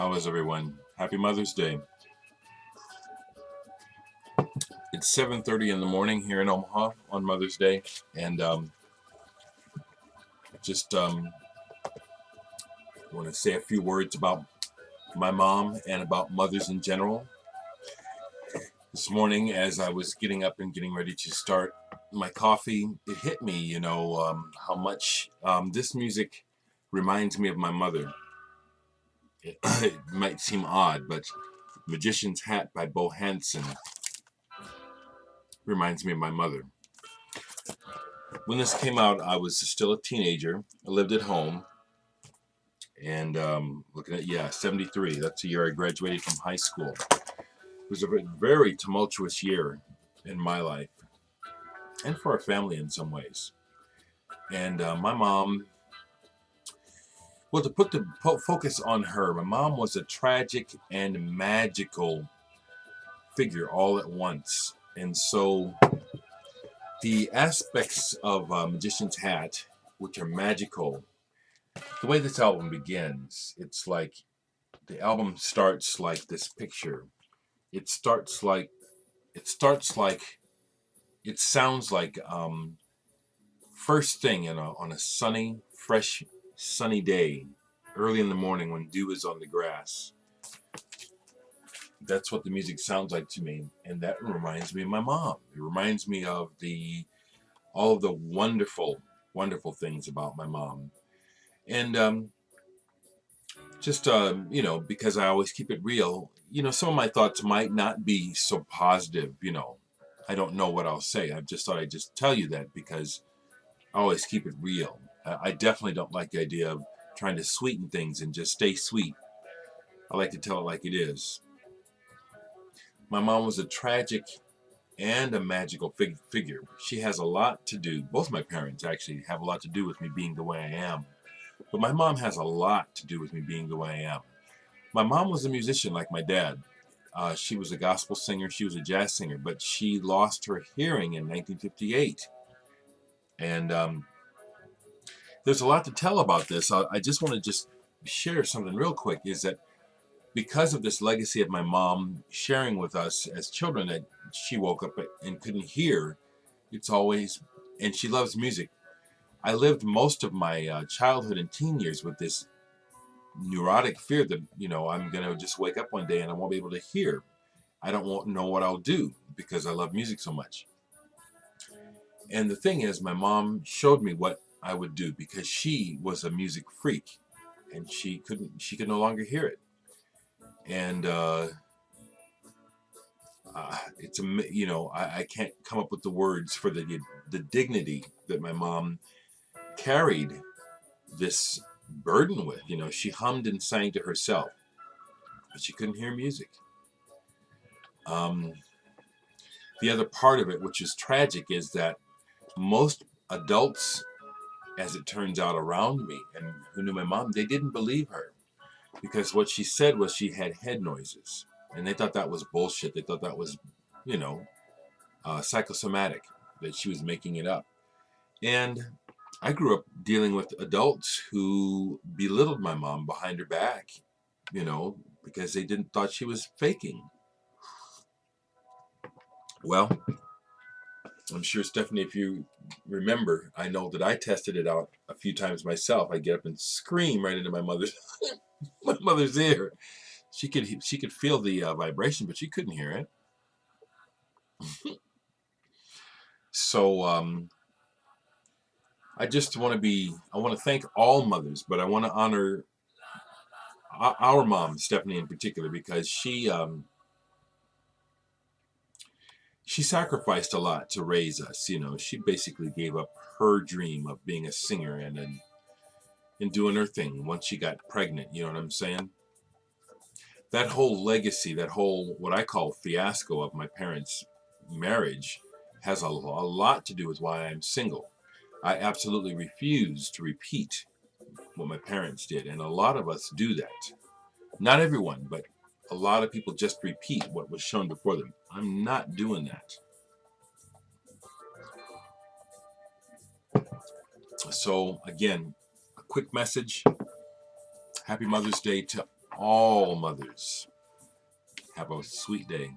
How is everyone? Happy Mother's Day. It's 7:30 in the morning here in Omaha on Mother's Day, and just want to say a few words about my mom and about mothers in general. This morning, as I was getting up and getting ready to start my coffee, it hit me, how much this music reminds me of my mother. It might seem odd, but Magician's Hat by Bo Hansen reminds me of my mother. When this came out, I was still a teenager. I lived at home. And looking at, 73. That's the year I graduated from high school. It was a very tumultuous year in my life and for our family in some ways. And my mom, well, to put the focus on her, my mom was a tragic and magical figure all at once. And so the aspects of Magician's Hat, which are magical, the way this album begins, it's like the album starts like this picture. It sounds like first thing on a sunny, fresh, sunny day, early in the morning when dew is on the grass. That's what the music sounds like to me, and that reminds me of my mom. It reminds me of all of the wonderful, wonderful things about my mom. And because I always keep it real, some of my thoughts might not be so positive, I don't know what I'll say. I just thought I'd just tell you that because I always keep it real. I definitely don't like the idea of trying to sweeten things and just stay sweet. I like to tell it like it is. My mom was a tragic and a magical figure. She has a lot to do. Both my parents actually have a lot to do with me being the way I am. But my mom has a lot to do with me being the way I am. My mom was a musician like my dad. She was a gospel singer. She was a jazz singer. But she lost her hearing in 1958. And there's a lot to tell about this. I just want to share something real quick, is that because of this legacy of my mom sharing with us as children that she woke up and couldn't hear, and she loves music. I lived most of my childhood and teen years with this neurotic fear that, I'm going to just wake up one day and I won't be able to hear. I don't know what I'll do because I love music so much. And the thing is, my mom showed me what I would do because she was a music freak and she could no longer hear it. And I can't come up with the words for the dignity that my mom carried this burden with. She hummed and sang to herself, but she couldn't hear music. The other part of it, which is tragic, is that most adults, as it turns out, around me and who knew my mom, they didn't believe her because what she said was she had head noises, and they thought that was bullshit. They thought that was, psychosomatic, that she was making it up. And I grew up dealing with adults who belittled my mom behind her back, because they thought she was faking. Well, I'm sure, Stephanie, if you remember, I know that I tested it out a few times myself. I get up and scream right into my mother's my mother's ear. She could feel the vibration, but she couldn't hear it. So I want to thank all mothers, but I want to honor our mom, Stephanie, in particular, because she sacrificed a lot to raise us. She basically gave up her dream of being a singer and doing her thing once she got pregnant. You know what I'm saying? That whole legacy, that whole what I call fiasco of my parents' marriage has a lot to do with why I'm single. I absolutely refuse to repeat what my parents did, and a lot of us do that. Not everyone, but a lot of people just repeat what was shown before them. I'm not doing that. So again, a quick message. Happy Mother's Day to all mothers. Have a sweet day.